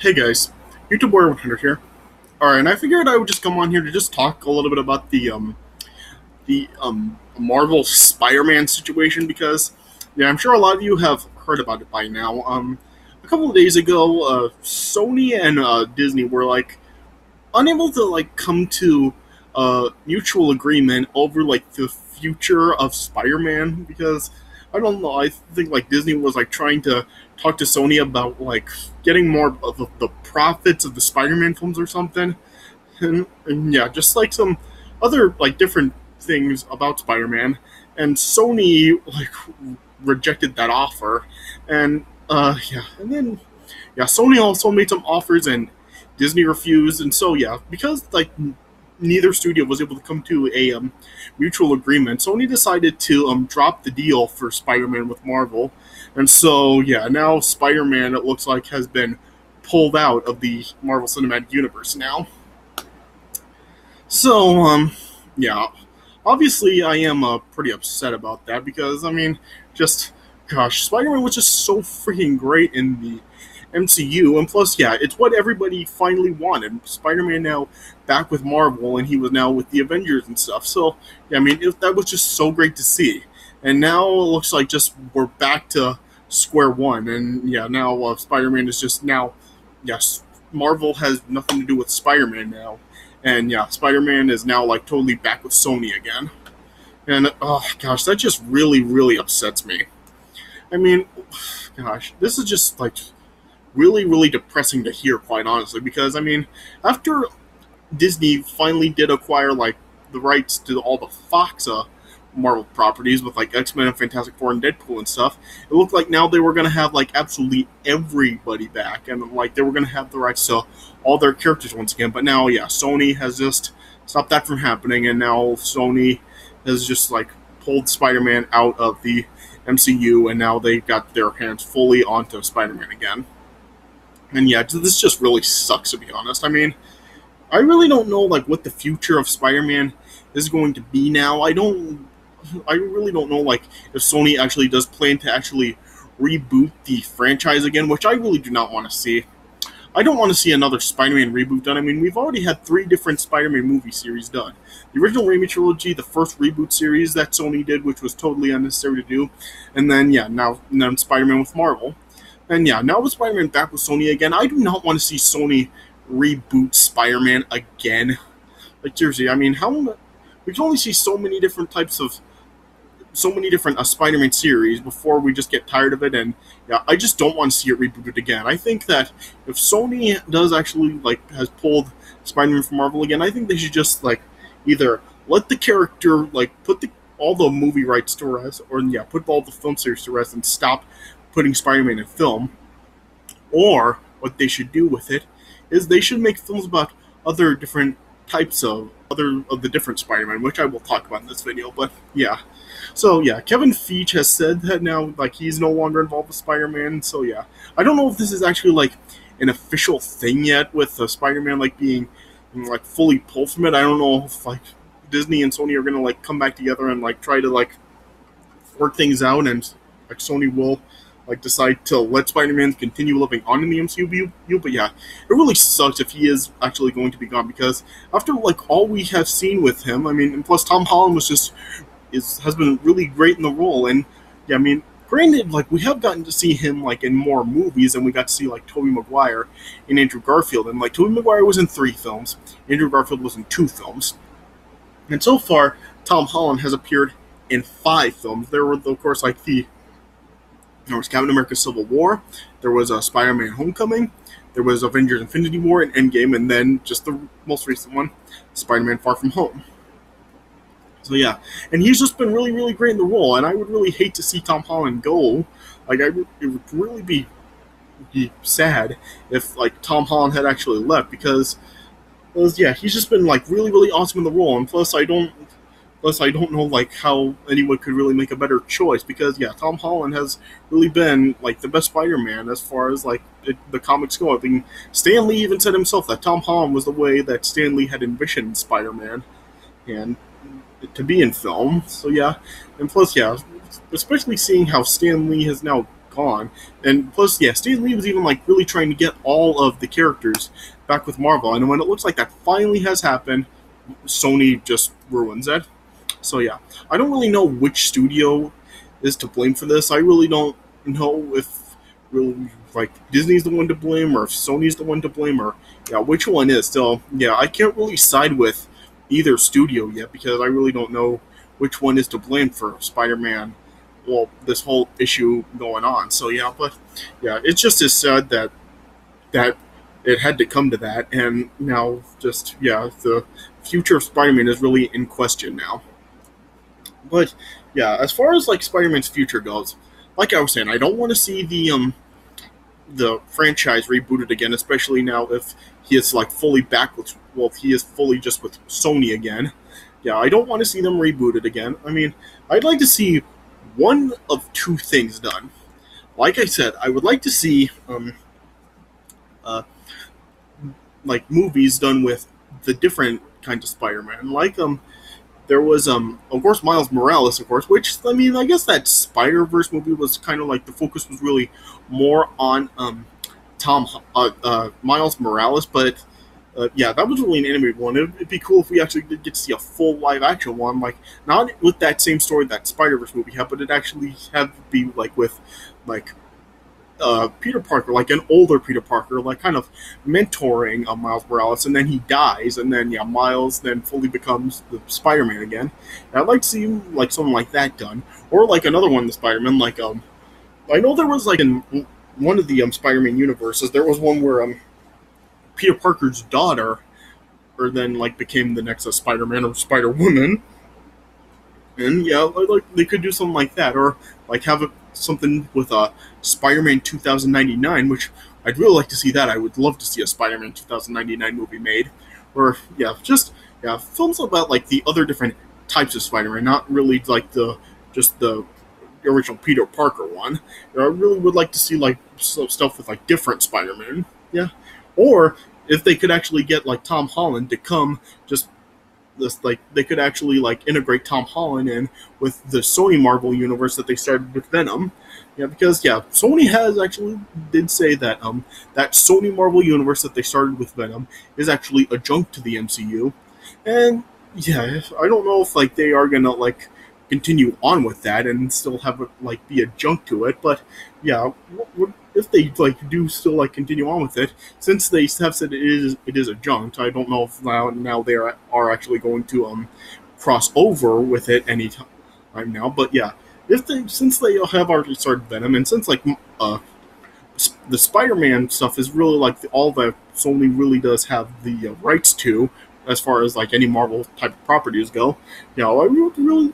Hey guys, YouTube Warrior 100 here. Alright, and I figured I would just come on here to just talk a little bit about the Marvel Spider-Man situation because yeah, I'm sure a lot of you have heard about it by now. A couple of days ago, Sony and Disney were like unable to like come to a mutual agreement over like the future of Spider-Man because I don't know. I think like Disney was like trying to talk to Sony about like getting more of the profits of the Spider-Man films or something, and yeah, just like some other like different things about Spider-Man, and Sony like rejected that offer, and yeah, and then yeah, Sony also made some offers and Disney refused, and so yeah, because like neither studio was able to come to a mutual agreement, Sony decided to drop the deal for Spider-Man with Marvel, and so yeah, now Spider-Man it looks like has been pulled out of the Marvel Cinematic Universe now. So yeah, obviously I am pretty upset about that because I mean, just gosh, Spider-Man was just so freaking great in the MCU, and plus, yeah, it's what everybody finally wanted. Spider-Man now back with Marvel, and he was now with the Avengers and stuff. So, yeah, I mean, that was just so great to see. And now it looks like just we're back to square one, and yeah, now Spider-Man is just now, yes, Marvel has nothing to do with Spider-Man now, and yeah, Spider-Man is now like totally back with Sony again. And oh gosh, that just really, really upsets me. I mean, gosh, this is just like really, really depressing to hear, quite honestly, because I mean, after Disney finally did acquire like the rights to all the Fox Marvel properties with like X Men and Fantastic Four and Deadpool and stuff, it looked like now they were gonna have like absolutely everybody back, and like they were gonna have the rights to all their characters once again. But now, yeah, Sony has just stopped that from happening, and now Sony has just like pulled Spider-Man out of the MCU, and now they got their hands fully onto Spider-Man again. And yeah, this just really sucks to be honest. I mean, I really don't know like what the future of Spider-Man is going to be now. I really don't know like if Sony actually does plan to actually reboot the franchise again, which I really do not want to see. I don't want to see another Spider-Man reboot done. I mean, we've already had three different Spider-Man movie series done. The original Raimi trilogy, the first reboot series that Sony did, which was totally unnecessary to do, and then yeah, now Spider-Man with Marvel. And yeah, now with Spider-Man back with Sony again, I do not want to see Sony reboot Spider-Man again. Like seriously, I mean, how we can only see so many different Spider-Man series before we just get tired of it, and yeah, I just don't want to see it rebooted again. I think that if Sony does actually like has pulled Spider-Man from Marvel again, I think they should just like either let the character like put all the movie rights to rest, or yeah, put all the film series to rest and stop putting Spider-Man in film, or what they should do with it is they should make films about other different types of other of the different Spider-Man, which I will talk about in this video. But yeah, so yeah, Kevin Feige has said that now like he's no longer involved with Spider-Man. So yeah, I don't know if this is actually like an official thing yet with Spider-Man like being like fully pulled from it. I don't know if like Disney and Sony are gonna like come back together and like try to like work things out, and like Sony will like decide to let Spider-Man continue living on in the MCU. But yeah, it really sucks if he is actually going to be gone because after like all we have seen with him, I mean, and plus Tom Holland was just has been really great in the role, and yeah, I mean, granted, like we have gotten to see him like in more movies, and we got to see like Tobey Maguire and Andrew Garfield, and like Tobey Maguire was in 3 films, Andrew Garfield was in 2 films, and so far Tom Holland has appeared in 5 films. There were of course like there was Captain America Civil War, there was Spider-Man Homecoming, there was Avengers Infinity War and Endgame, and then just the most recent one, Spider-Man Far From Home. So yeah, and he's just been really, really great in the role, and I would really hate to see Tom Holland go. Like, it would really be sad if like Tom Holland had actually left because yeah, he's just been like really, really awesome in the role, and plus, I don't know like how anyone could really make a better choice because yeah, Tom Holland has really been like the best Spider-Man as far as like the comics go. I mean, Stan Lee even said himself that Tom Holland was the way that Stan Lee had envisioned Spider-Man and to be in film. So yeah, and plus yeah, especially seeing how Stan Lee has now gone. And plus, yeah, Stan Lee was even like really trying to get all of the characters back with Marvel, and when it looks like that finally has happened, Sony just ruins it. So yeah, I don't really know which studio is to blame for this. I really don't know if really like Disney's the one to blame or if Sony's the one to blame or yeah, which one is. So yeah, I can't really side with either studio yet because I really don't know which one is to blame for Spider-Man. Well, this whole issue going on. So yeah, but yeah, it's just as sad that it had to come to that, and now just yeah, the future of Spider-Man is really in question now. But yeah, as far as like Spider-Man's future goes, like I was saying, I don't want to see the franchise rebooted again, especially now if he is like fully back with well, if he is fully just with Sony again. Yeah, I don't want to see them rebooted again. I mean, I'd like to see one of two things done. Like I said, I would like to see uh, like movies done with the different kinds of Spider-Man. Like there was of course Miles Morales, of course, which I mean I guess that Spider Verse movie was kind of like the focus was really more on Tom Miles Morales, but yeah, that was really an animated one. It'd be cool if we actually did get to see a full live action one, like not with that same story that Spider Verse movie had, but it actually had to be like with like Peter Parker, like an older Peter Parker, like kind of mentoring Miles Morales, and then he dies, and then yeah, Miles then fully becomes the Spider-Man again. And I'd like to see like something like that done, or like another one, the Spider-Man. Like I know there was like in one of the Spider-Man universes, there was one where Peter Parker's daughter, or then like became the next Spider-Man or Spider-Woman, and yeah, like they could do something like that, or like have something with Spider-Man 2099, which I'd really like to see that. I would love to see a Spider-Man 2099 movie made, or yeah, just yeah, films about like the other different types of Spider-Man, not really like the just the original Peter Parker one. You know, I really would like to see like stuff with like different Spider-Man, yeah, or if they could actually get like Tom Holland to come just this like they could actually like integrate Tom Holland in with the Sony Marvel universe that they started with Venom. Yeah, because yeah, Sony has actually did say that that Sony Marvel universe that they started with Venom is actually adjunct to the MCU. And yeah, I don't know if like they are gonna like continue on with that and still have it like be adjunct to it, but yeah, if they like do still like continue on with it, since they have said it is adjunct, I don't know if now they are actually going to cross over with it any time now. But yeah, if they since they have already started Venom, and since like the Spider-Man stuff is really like all that Sony really does have the rights to, as far as like any Marvel type of properties go, you know, I would really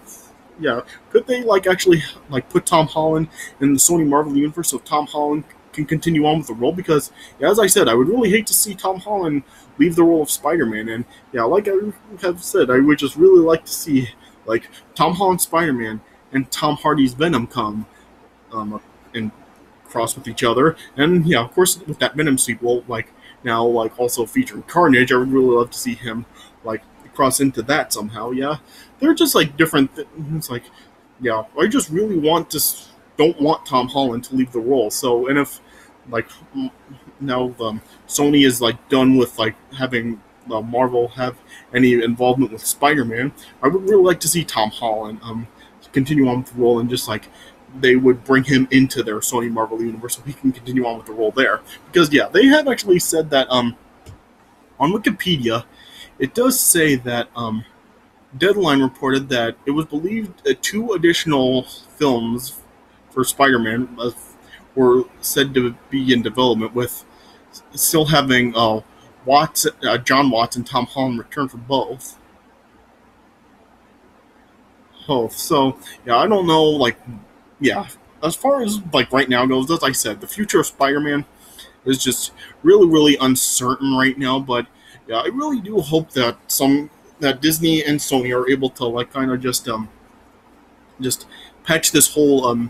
yeah, could they like actually like put Tom Holland in the Sony Marvel universe so Tom Holland can continue on with the role? Because yeah, as I said, I would really hate to see Tom Holland leave the role of Spider-Man, and yeah, like I have said, I would just really like to see like Tom Holland Spider-Man and Tom Hardy's Venom come and cross with each other, and yeah, of course with that Venom sequel, like now like also featuring Carnage, I would really love to see him like cross into that somehow. Yeah, they're just like different things. Like yeah, I just really don't want Tom Holland to leave the role. So and if like now Sony is like done with like having Marvel have any involvement with Spider-Man, I would really like to see Tom Holland continue on with the role, and just like they would bring him into their Sony Marvel universe so he can continue on with the role there. Because yeah, they have actually said that on Wikipedia it does say that Deadline reported that it was believed that two additional films for Spider-Man were said to be in development, with still having John Watts and Tom Holland return for both. So yeah, I don't know. Like, yeah, as far as like right now goes, as I said, the future of Spider-Man is just really, really uncertain right now. But yeah, I really do hope that Disney and Sony are able to like kind of just patch this whole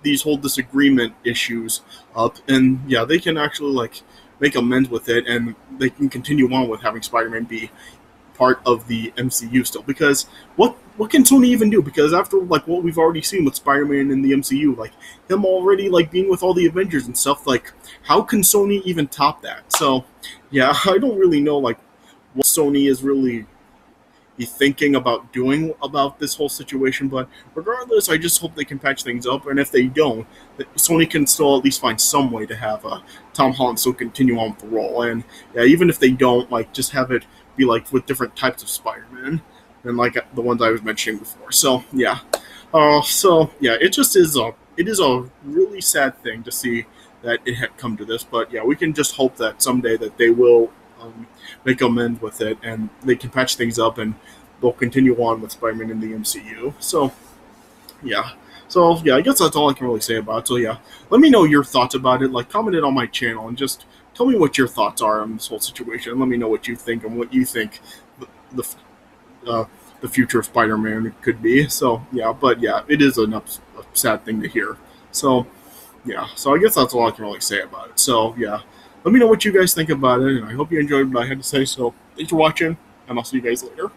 these whole disagreement issues up, and yeah, they can actually like make amends with it, and they can continue on with having Spider-Man be part of the MCU still. Because what can Sony even do? Because after like what we've already seen with Spider-Man in the MCU, like him already like being with all the Avengers and stuff, like how can Sony even top that? So yeah, I don't really know like what Sony is really be thinking about doing about this whole situation. But regardless, I just hope they can patch things up. And if they don't, that Sony can still at least find some way to have Tom Holland still continue on with the role. And yeah, even if they don't, like just have it be like with different types of Spider-Man than like the ones I was mentioning before. So yeah, it just is a really sad thing to see that it had come to this. But yeah, we can just hope that someday that they will make amends with it and they can patch things up and they'll continue on with Spider-Man in the MCU. Yeah. So yeah, I guess that's all I can really say about it. So yeah, let me know your thoughts about it. Like comment it on my channel and just tell me what your thoughts are on this whole situation. Let me know what you think and what you think the the future of Spider-Man could be. So yeah, but yeah, it is a sad thing to hear. So yeah, so I guess that's all I can really say about it. So yeah, let me know what you guys think about it, and I hope you enjoyed what I had to say. So thanks for watching, and I'll see you guys later.